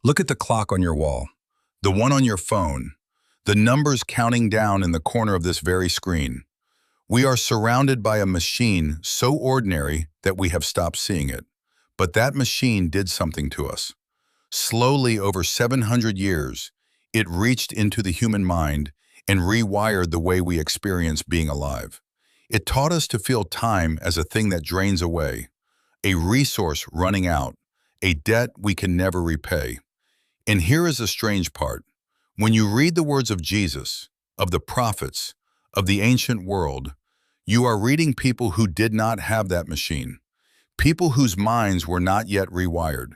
Look at the clock on your wall, the one on your phone, the numbers counting down in the corner of this very screen. We are surrounded by a machine so ordinary that we have stopped seeing it. But that machine did something to us. Slowly, over 700 years, it reached into the human mind and rewired the way we experience being alive. It taught us to feel time as a thing that drains away, a resource running out, a debt we can never repay. And here is the strange part. When you read the words of Jesus, of the prophets, of the ancient world, you are reading people who did not have that machine, people whose minds were not yet rewired.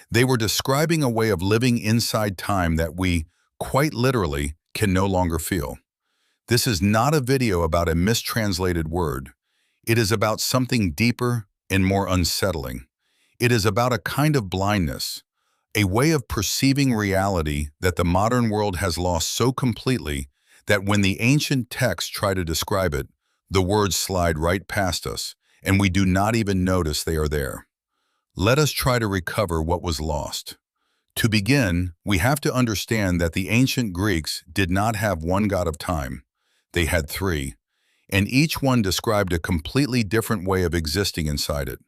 They were describing a way of living inside time that we, quite literally, can no longer feel. This is not a video about a mistranslated word. It is about something deeper and more unsettling. It is about a kind of blindness, a way of perceiving reality that the modern world has lost so completely that when the ancient texts try to describe it, the words slide right past us, and we do not even notice they are there. Let us try to recover what was lost. To begin, we have to understand that the ancient Greeks did not have one god of time. They had three, and each one described a completely different way of existing inside it.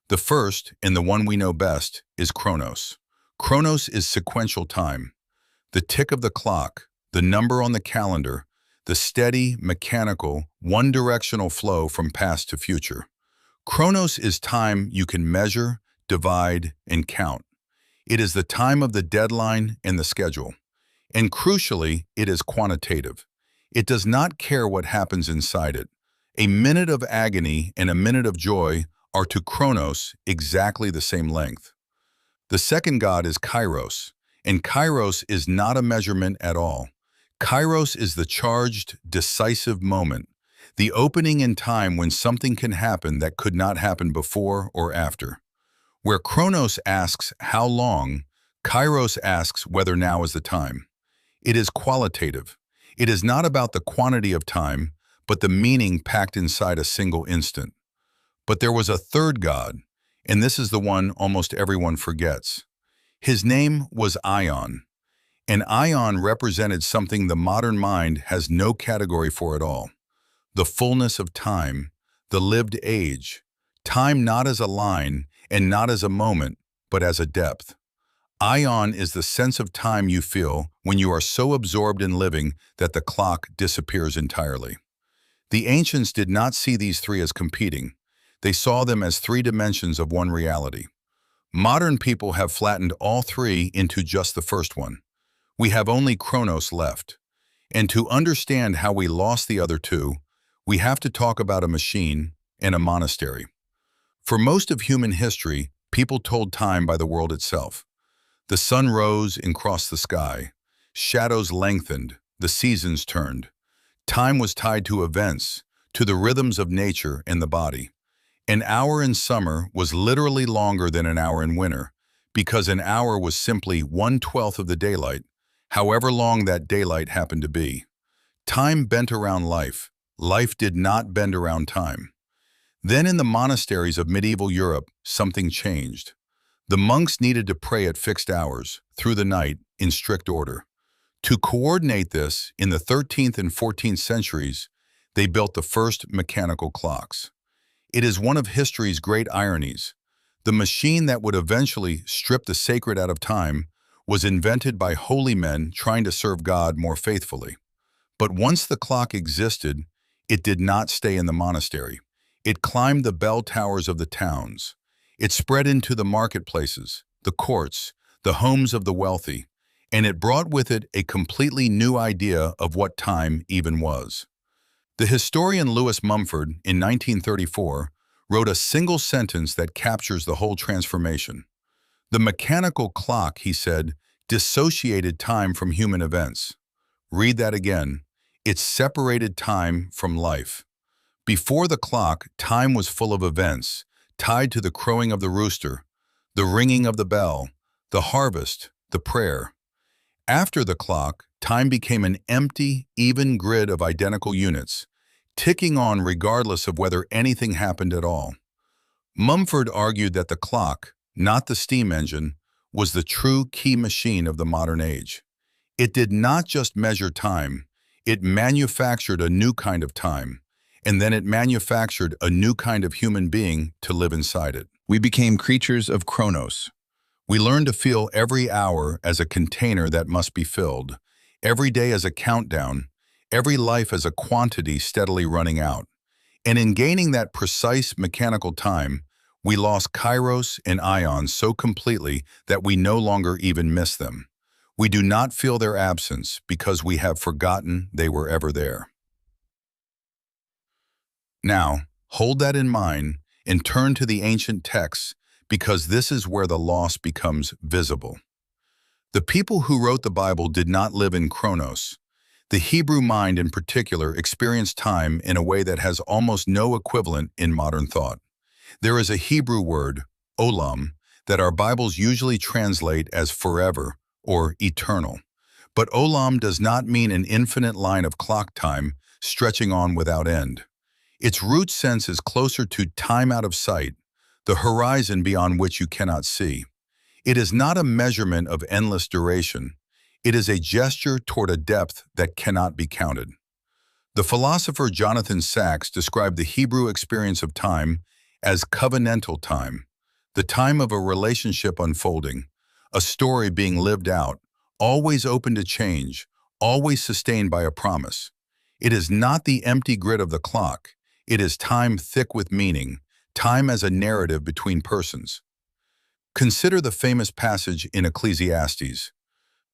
The first, and the one we know best, is Chronos. Chronos is sequential time, the tick of the clock, the number on the calendar, the steady, mechanical, one-directional flow from past to future. Chronos is time you can measure, divide, and count. It is the time of the deadline and the schedule. And crucially, it is quantitative. It does not care what happens inside it. A minute of agony and a minute of joy are to Chronos exactly the same length. The second god is Kairos, and Kairos is not a measurement at all. Kairos is the charged, decisive moment, the opening in time when something can happen that could not happen before or after. Where Chronos asks how long, Kairos asks whether now is the time. It is qualitative. It is not about the quantity of time, but the meaning packed inside a single instant. But there was a third god, and this is the one almost everyone forgets. His name was Aion, and Aion represented something the modern mind has no category for at all. The fullness of time, the lived age, time not as a line and not as a moment, but as a depth. Aion is the sense of time you feel when you are so absorbed in living that the clock disappears entirely. The ancients did not see these three as competing. They saw them as three dimensions of one reality. Modern people have flattened all three into just the first one. We have only Chronos left. And to understand how we lost the other two, we have to talk about a machine and a monastery. For most of human history, people told time by the world itself. The sun rose and crossed the sky. Shadows lengthened. The seasons turned. Time was tied to events, to the rhythms of nature and the body. An hour in summer was literally longer than an hour in winter, because an hour was simply 1/12 of the daylight, however long that daylight happened to be. Time bent around life. Life did not bend around time. Then in the monasteries of medieval Europe, something changed. The monks needed to pray at fixed hours, through the night, in strict order. To coordinate this, in the 13th and 14th centuries, they built the first mechanical clocks. It is one of history's great ironies. The machine that would eventually strip the sacred out of time was invented by holy men trying to serve God more faithfully. But once the clock existed, it did not stay in the monastery. It climbed the bell towers of the towns. It spread into the marketplaces, the courts, the homes of the wealthy, and it brought with it a completely new idea of what time even was. The historian Lewis Mumford, in 1934, wrote a single sentence that captures the whole transformation. The mechanical clock, he said, dissociated time from human events. Read that again. It separated time from life. Before the clock, time was full of events, tied to the crowing of the rooster, the ringing of the bell, the harvest, the prayer. After the clock, time became an empty, even grid of identical units, ticking on regardless of whether anything happened at all. Mumford argued that the clock, not the steam engine, was the true key machine of the modern age. It did not just measure time, it manufactured a new kind of time, and then it manufactured a new kind of human being to live inside it. We became creatures of Chronos. We learned to feel every hour as a container that must be filled, every day as a countdown, every life as a quantity steadily running out. And in gaining that precise mechanical time, we lost Kairos and Aion so completely that we no longer even miss them. We do not feel their absence because we have forgotten they were ever there. Now, hold that in mind and turn to the ancient texts because this is where the loss becomes visible. The people who wrote the Bible did not live in Chronos. The Hebrew mind in particular experienced time in a way that has almost no equivalent in modern thought. There is a Hebrew word, Olam, that our Bibles usually translate as forever or eternal. But Olam does not mean an infinite line of clock time stretching on without end. Its root sense is closer to time out of sight, the horizon beyond which you cannot see. It is not a measurement of endless duration. It is a gesture toward a depth that cannot be counted. The philosopher Jonathan Sacks described the Hebrew experience of time as covenantal time, the time of a relationship unfolding, a story being lived out, always open to change, always sustained by a promise. It is not the empty grid of the clock. It is time thick with meaning, time as a narrative between persons. Consider the famous passage in Ecclesiastes.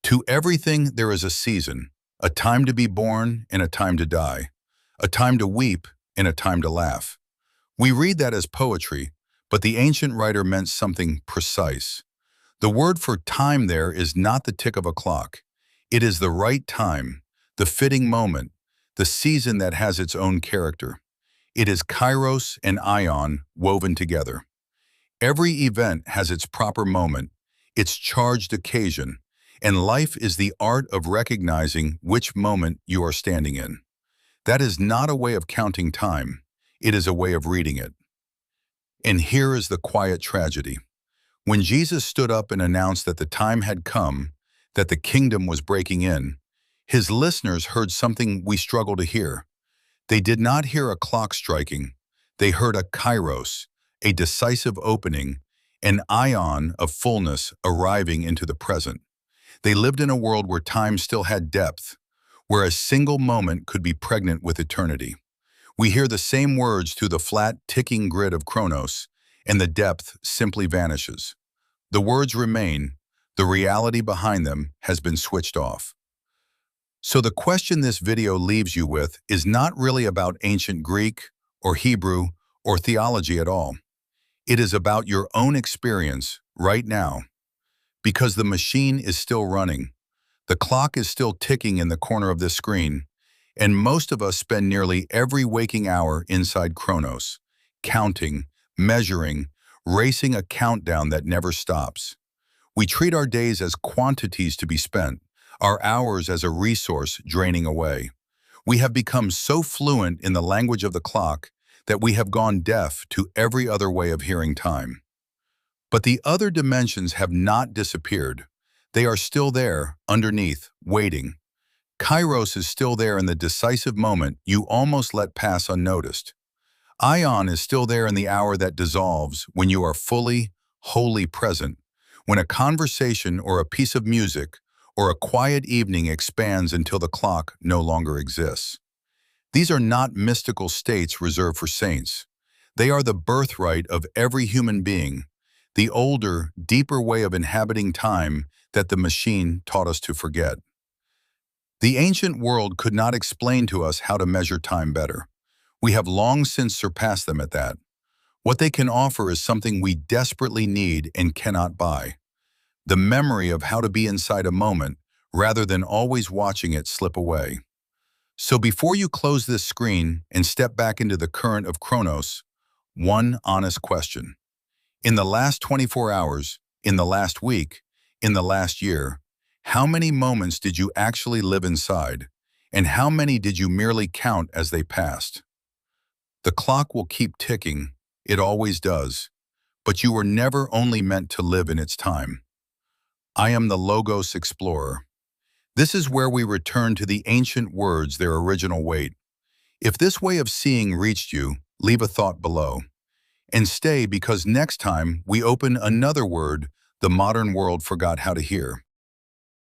To everything there is a season, a time to be born and a time to die, a time to weep and a time to laugh. We read that as poetry, but the ancient writer meant something precise. The word for time there is not the tick of a clock. It is the right time, the fitting moment, the season that has its own character. It is Kairos and Aion woven together. Every event has its proper moment, its charged occasion, and life is the art of recognizing which moment you are standing in. That is not a way of counting time. It is a way of reading it. And here is the quiet tragedy. When Jesus stood up and announced that the time had come, that the kingdom was breaking in, his listeners heard something we struggle to hear. They did not hear a clock striking. They heard a Kairos, a decisive opening, an Aion of fullness arriving into the present. They lived in a world where time still had depth, where a single moment could be pregnant with eternity. We hear the same words through the flat, ticking grid of Chronos, and the depth simply vanishes. The words remain, the reality behind them has been switched off. So the question this video leaves you with is not really about ancient Greek or Hebrew or theology at all. It is about your own experience right now. Because the machine is still running, the clock is still ticking in the corner of this screen, and most of us spend nearly every waking hour inside Chronos, counting, measuring, racing a countdown that never stops. We treat our days as quantities to be spent, our hours as a resource draining away. We have become so fluent in the language of the clock that we have gone deaf to every other way of hearing time. But the other dimensions have not disappeared. They are still there, underneath, waiting. Kairos is still there in the decisive moment you almost let pass unnoticed. Aion is still there in the hour that dissolves when you are fully, wholly present, when a conversation or a piece of music or a quiet evening expands until the clock no longer exists. These are not mystical states reserved for saints. They are the birthright of every human being, the older, deeper way of inhabiting time that the machine taught us to forget. The ancient world could not explain to us how to measure time better. We have long since surpassed them at that. What they can offer is something we desperately need and cannot buy: the memory of how to be inside a moment rather than always watching it slip away. So before you close this screen and step back into the current of Chronos, one honest question. In the last 24 hours, in the last week, in the last year, how many moments did you actually live inside, and how many did you merely count as they passed? The clock will keep ticking, it always does, but you were never only meant to live in its time. I am the Logos Explorer. This is where we return to the ancient words their original weight. If this way of seeing reached you, leave a thought below. And stay, because next time we open another word the modern world forgot how to hear.